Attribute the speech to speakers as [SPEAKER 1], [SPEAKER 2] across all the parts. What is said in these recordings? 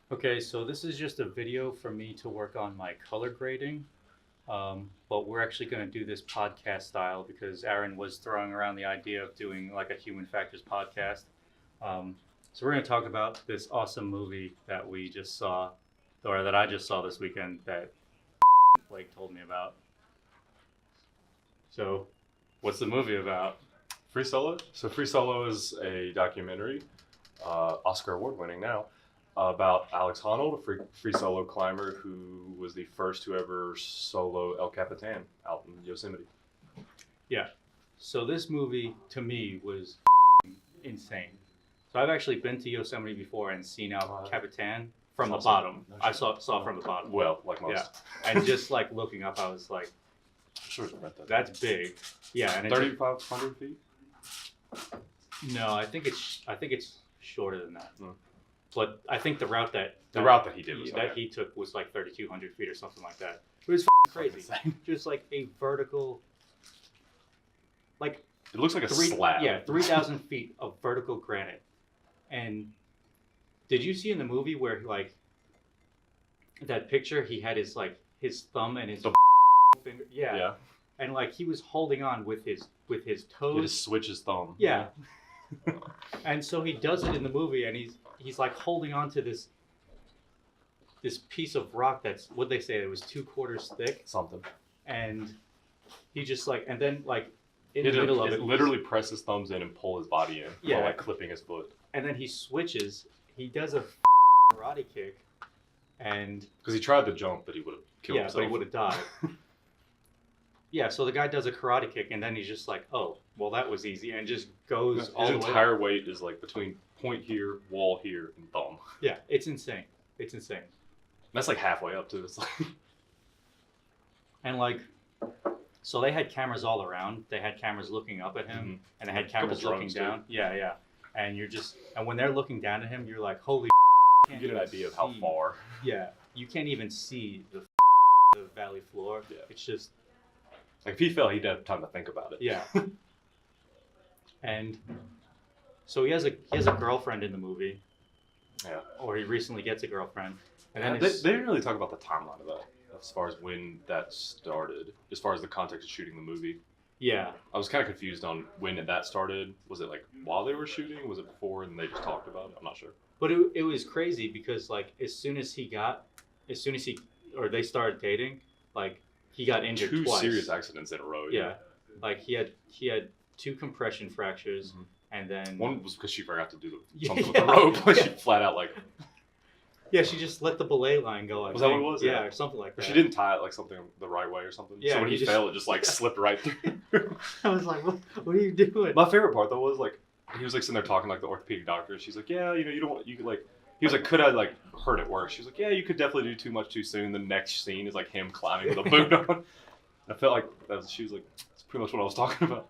[SPEAKER 1] Okay, so this is just a video for me to work on my color grading. But we're actually going to do this podcast style because Aaron was throwing around the idea of doing like a human factors podcast. So we're going to talk about this awesome movie that we just saw, or that I just saw this weekend that Blake told me about. So, what's the movie about?
[SPEAKER 2] Free Solo? So Free Solo is a documentary, Oscar award winning now, about Alex Honnold, a free solo climber who was the first to ever solo El Capitan out in Yosemite.
[SPEAKER 1] Yeah. So this movie to me was insane. So I've actually been to Yosemite before and seen El Capitan from the bottom. I saw it from the bottom.
[SPEAKER 2] Well, like most.
[SPEAKER 1] Yeah. And just like looking up, I was like,
[SPEAKER 2] Sure,
[SPEAKER 1] that's big. Yeah, and
[SPEAKER 2] 3,500 feet.
[SPEAKER 1] No, I think it's shorter than that. But I think the route that
[SPEAKER 2] he did was
[SPEAKER 1] he took was like 3,200 feet or something like that. It was crazy. Just like a vertical, like
[SPEAKER 2] it looks like a slab.
[SPEAKER 1] Yeah, 3,000 feet of vertical granite. And did you see in the movie where like that picture? He had his thumb and his finger. Yeah. And like he was holding on with his toes.
[SPEAKER 2] He just switch his thumb.
[SPEAKER 1] Yeah. And so he does it in the movie, and he's like holding on to this piece of rock that's, what'd they say, it was 2/4 thick?
[SPEAKER 2] Something.
[SPEAKER 1] And he just like, and then like in the middle of it.
[SPEAKER 2] Literally press his thumbs in and pull his body in while like clipping his foot.
[SPEAKER 1] And then he switches, he does a karate kick, and...
[SPEAKER 2] Because he tried to jump, but he would have killed himself.
[SPEAKER 1] Yeah, but he would have died. Yeah, so the guy does a karate kick, and then he's just like, oh, well, that was easy, and just goes all the way.
[SPEAKER 2] His entire weight is like between point here, wall here, and thumb.
[SPEAKER 1] Yeah, it's insane. It's insane.
[SPEAKER 2] And that's like halfway up, too. It's like...
[SPEAKER 1] And like, so they had cameras all around. They had cameras looking up at him, and they had cameras looking down. Too. Yeah. And you're just, and when they're looking down at him, you're like, holy
[SPEAKER 2] you get an idea of how far.
[SPEAKER 1] Yeah, you can't even see the valley floor.
[SPEAKER 2] Yeah.
[SPEAKER 1] It's just...
[SPEAKER 2] Like, if he fell, he'd have time to think about it.
[SPEAKER 1] Yeah. And so he has a girlfriend in the movie.
[SPEAKER 2] Yeah.
[SPEAKER 1] Or he recently gets a girlfriend. And then
[SPEAKER 2] they didn't really talk about the timeline of that, as far as when that started, as far as the context of shooting the movie.
[SPEAKER 1] Yeah.
[SPEAKER 2] I was kind of confused on when that started. Was it like while they were shooting? Was it before and they just talked about it? I'm not sure.
[SPEAKER 1] But it was crazy because like as soon as they started dating, like he got injured twice.
[SPEAKER 2] 2 serious accidents in a row.
[SPEAKER 1] Yeah. Like he had 2 compression fractures, and then
[SPEAKER 2] one was because she forgot to do something with the rope. Like she flat out like.
[SPEAKER 1] Yeah, she just let the belay line go.
[SPEAKER 2] Was that what it was?
[SPEAKER 1] Yeah, or something like that.
[SPEAKER 2] She didn't tie it like something the right way or something.
[SPEAKER 1] Yeah,
[SPEAKER 2] so when he fell, it just like slipped right through.
[SPEAKER 1] I was like, what are you doing?
[SPEAKER 2] My favorite part though was like he was like sitting there talking like the orthopedic doctor. She's like, yeah, you don't want, you could like. He was like, could I like hurt it worse? She was like, yeah, you could definitely do too much too soon. The next scene is like him climbing with a boot on. I felt like she was like, that's pretty much what I was talking about.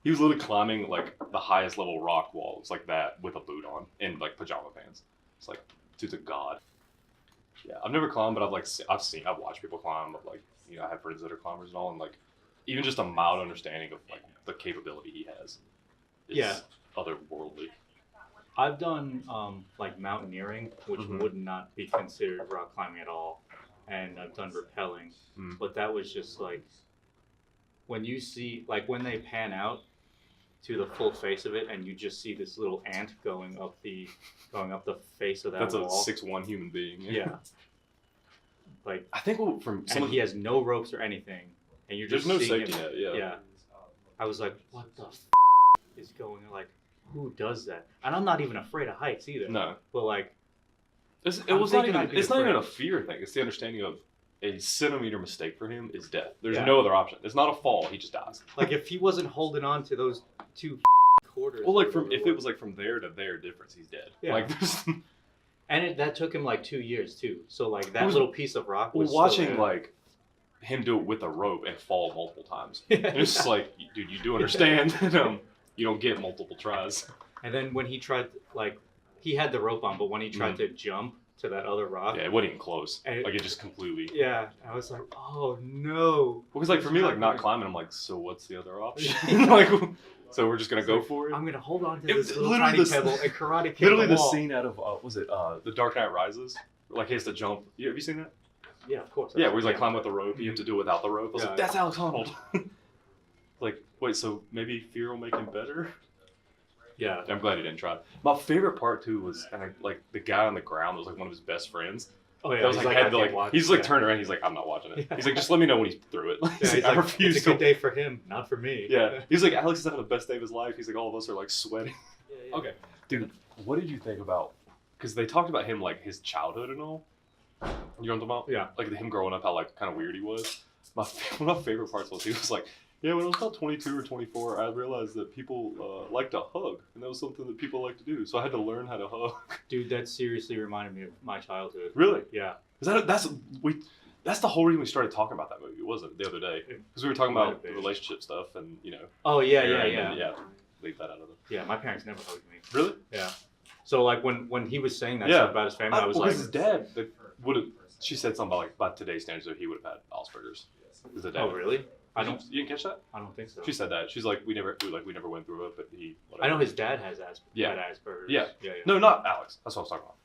[SPEAKER 2] He was literally climbing like the highest level rock walls like that with a boot on and like pajama pants. It's like, dude's a god. Yeah, I've never climbed, but I've watched people climb. But like, you know, I have friends that are climbers and all, and like, even just a mild understanding of like the capability he has is otherworldly.
[SPEAKER 1] I've done like mountaineering, which would not be considered rock climbing at all, and I've done rappelling, but that was just like when you see like when they pan out to the full face of it, and you just see this little ant going up the face of that
[SPEAKER 2] That's
[SPEAKER 1] wall.
[SPEAKER 2] That's a 6'1" human being.
[SPEAKER 1] Yeah. Like
[SPEAKER 2] I think from some
[SPEAKER 1] he has no ropes or anything, and you're just
[SPEAKER 2] there's no
[SPEAKER 1] seeing
[SPEAKER 2] safety net. Yeah.
[SPEAKER 1] Yeah. I was like, what the is going on? Like, who does that? And I'm not even afraid of heights either.
[SPEAKER 2] No.
[SPEAKER 1] But like,
[SPEAKER 2] it's not even a fear thing. It's the understanding of a centimeter mistake for him is death. There's no other option. It's not a fall. He just dies.
[SPEAKER 1] Like if he wasn't holding on to those 2 quarters.
[SPEAKER 2] Well, like if it was like from there to there difference, he's dead.
[SPEAKER 1] Yeah.
[SPEAKER 2] Like
[SPEAKER 1] and that took him like 2 years too. So like that little piece of rock was
[SPEAKER 2] watching like him do it with a rope and fall multiple times. It's just like, dude, you do understand that you don't get multiple tries.
[SPEAKER 1] And then when he tried, like, he had the rope on, but when he tried to jump to that other rock,
[SPEAKER 2] yeah, it wasn't even close.
[SPEAKER 1] Like
[SPEAKER 2] it just completely.
[SPEAKER 1] Yeah, I was like, oh no.
[SPEAKER 2] Because like for me, like not climbing, I'm like, so what's the other option? Like, so we're just gonna go for it.
[SPEAKER 1] I'm gonna hold on to this little tiny pebble and karate kick
[SPEAKER 2] literally
[SPEAKER 1] the
[SPEAKER 2] wall.
[SPEAKER 1] wall.
[SPEAKER 2] Scene out of was it The Dark Knight Rises, like he has to jump. Have you seen that?
[SPEAKER 1] Yeah, of course.
[SPEAKER 2] Yeah, where he's like climbing with the rope. You have to do it without the rope. I was like,
[SPEAKER 1] Yeah.
[SPEAKER 2] that's Alex Honnold. Like, wait, so maybe fear will make him better?
[SPEAKER 1] Yeah.
[SPEAKER 2] I'm glad he didn't try. My favorite part too was like the guy on the ground was like one of his best friends.
[SPEAKER 1] Oh yeah.
[SPEAKER 2] That was
[SPEAKER 1] He's
[SPEAKER 2] like,
[SPEAKER 1] I
[SPEAKER 2] had to,
[SPEAKER 1] can't
[SPEAKER 2] like
[SPEAKER 1] watch
[SPEAKER 2] he's
[SPEAKER 1] it.
[SPEAKER 2] like turned around. He's like, I'm not watching it. He's like, just let me know when he's through it.
[SPEAKER 1] Yeah, he's
[SPEAKER 2] I
[SPEAKER 1] like,
[SPEAKER 2] refuse
[SPEAKER 1] it's a
[SPEAKER 2] to.
[SPEAKER 1] good day for him, not for me.
[SPEAKER 2] Yeah, he's like, Alex is having the best day of his life. He's like, all of us are like sweating.
[SPEAKER 1] Yeah.
[SPEAKER 2] Okay, dude, what did you think about? Because they talked about him like his childhood and all. You know what I'm talking about?
[SPEAKER 1] Yeah.
[SPEAKER 2] Like him growing up, how like kind of weird he was. One of my favorite parts was he was like, yeah, when I was about 22 or 24, I realized that people like to hug, and that was something that people like to do. So I had to learn how to hug.
[SPEAKER 1] Dude, that seriously reminded me of my childhood.
[SPEAKER 2] Really?
[SPEAKER 1] Yeah.
[SPEAKER 2] That's the whole reason we started talking about that movie, wasn't it, the other day? Because we were talking about the relationship stuff, and you know.
[SPEAKER 1] Oh yeah.
[SPEAKER 2] Leave that out of it.
[SPEAKER 1] Yeah, my parents never hugged me.
[SPEAKER 2] Really?
[SPEAKER 1] Yeah. So like when he was saying that stuff about his family, I was like,
[SPEAKER 2] his dad would have. She said something about like by today's standards, that he would have had Asperger's. Is the dad?
[SPEAKER 1] oh really?
[SPEAKER 2] You didn't catch that?
[SPEAKER 1] I don't think so.
[SPEAKER 2] She said that. She's like, we never went through it, but he. Whatever.
[SPEAKER 1] I know his dad has had
[SPEAKER 2] Yeah.
[SPEAKER 1] Asperger's.
[SPEAKER 2] Yeah.
[SPEAKER 1] Yeah.
[SPEAKER 2] No, not Alex. That's what I was talking about.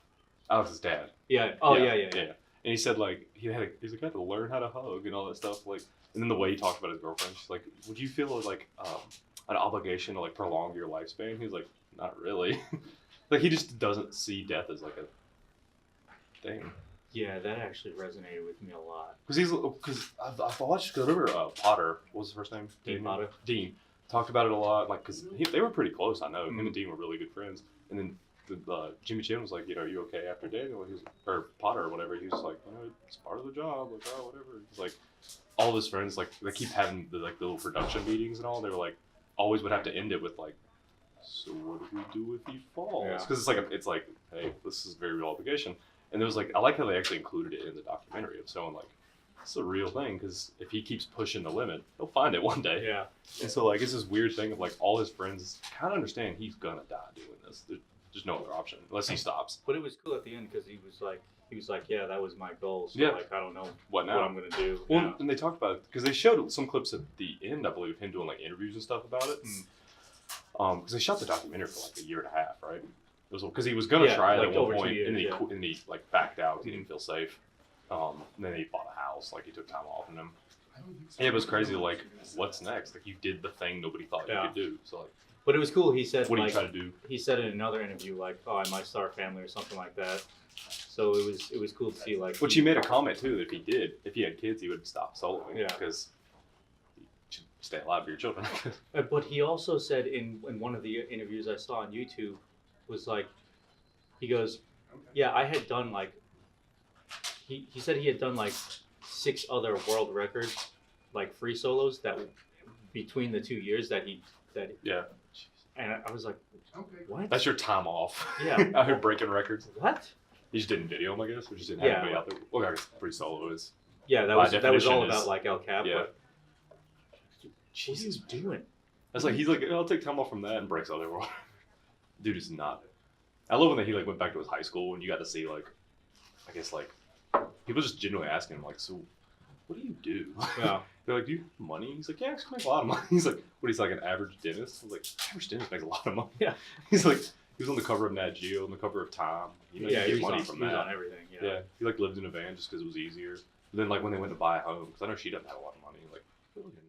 [SPEAKER 2] Alex's dad.
[SPEAKER 1] Yeah. Oh yeah.
[SPEAKER 2] And he said like he's like I had to learn how to hug and all that stuff. Like, and then the way he talked about his girlfriend, she's like, would you feel like an obligation to like prolong your lifespan? He was like, not really. Like he just doesn't see death as like a thing.
[SPEAKER 1] Yeah, that actually resonated with me a lot.
[SPEAKER 2] Because I've watched. Cause I remember Potter. What was his first name?
[SPEAKER 1] Dean Potter.
[SPEAKER 2] Dean talked about it a lot. Like because they were pretty close. I know him and Dean were really good friends. And then Jimmy Chin was like, are you okay after Daniel? Or Potter or whatever. He was like, it's part of the job. Like, oh, whatever. He's like, all of his friends like they keep having the like little production meetings and all. They were like, always would have to end it with like, so what do we do if he falls? Because it's like, hey, this is a very real obligation. And there was like, I like how they actually included it in the documentary of someone like, it's a real thing because if he keeps pushing the limit, he'll find it one day.
[SPEAKER 1] Yeah.
[SPEAKER 2] And so like, it's this weird thing of like all his friends kind of understand he's gonna die doing this. There's no other option unless he stops.
[SPEAKER 1] But it was cool at the end because he was like, yeah, that was my goal. So like, I don't know
[SPEAKER 2] what
[SPEAKER 1] I'm gonna do.
[SPEAKER 2] Well,
[SPEAKER 1] now.
[SPEAKER 2] And they talked about it because they showed some clips at the end, I believe, of him doing like interviews and stuff about it. Because they shot the documentary for like a year and a half, right? It was because he was gonna try it
[SPEAKER 1] like
[SPEAKER 2] at one
[SPEAKER 1] over 2
[SPEAKER 2] point,
[SPEAKER 1] years,
[SPEAKER 2] and he like backed out. He didn't feel safe. And then he bought a house. Like he took time off and him. Yeah, it was crazy. Like, what's next? Like you did the thing nobody thought you could do. So like,
[SPEAKER 1] but it was cool. He said,
[SPEAKER 2] what do you try to do?
[SPEAKER 1] He said in another interview, like, oh, I might start a family or something like that. So it was cool to see like.
[SPEAKER 2] Which he made a comment too that if he had kids, he would stop soloing.
[SPEAKER 1] Yeah.
[SPEAKER 2] Because you should stay alive for your children.
[SPEAKER 1] But he also said in one of the interviews I saw on YouTube, was like, he goes, yeah, I had done like. He said he had done like 6 other world records, like free solos that between the 2 years that he.
[SPEAKER 2] Yeah.
[SPEAKER 1] And I was like, what?
[SPEAKER 2] That's your time off.
[SPEAKER 1] Yeah.
[SPEAKER 2] Out here breaking records.
[SPEAKER 1] What?
[SPEAKER 2] You just didn't video them, I guess, or just didn't have anybody out there. Well, I guess free solo is.
[SPEAKER 1] Yeah, that was all about like El Cap.
[SPEAKER 2] Yeah.
[SPEAKER 1] But what are you doing?
[SPEAKER 2] That's like he's like, I'll take time off from that and breaks other world. Dude is not. I love when he like went back to his high school and you got to see like, I guess like, people just genuinely asking him like, so, what do you do?
[SPEAKER 1] Yeah.
[SPEAKER 2] They're like, do you have money? He's like, yeah, I actually make a lot of money. He's like, what? He's like an average dentist. I was like, average dentist makes a lot of money.
[SPEAKER 1] Yeah.
[SPEAKER 2] He's like, he was on the cover of Nat Geo, on the cover of Time. You know, you get money from that.
[SPEAKER 1] He was on everything.
[SPEAKER 2] Yeah. He like lived in a van just because it was easier. But then like when they went to buy a home, because I know she doesn't have a lot of money. Like, we're looking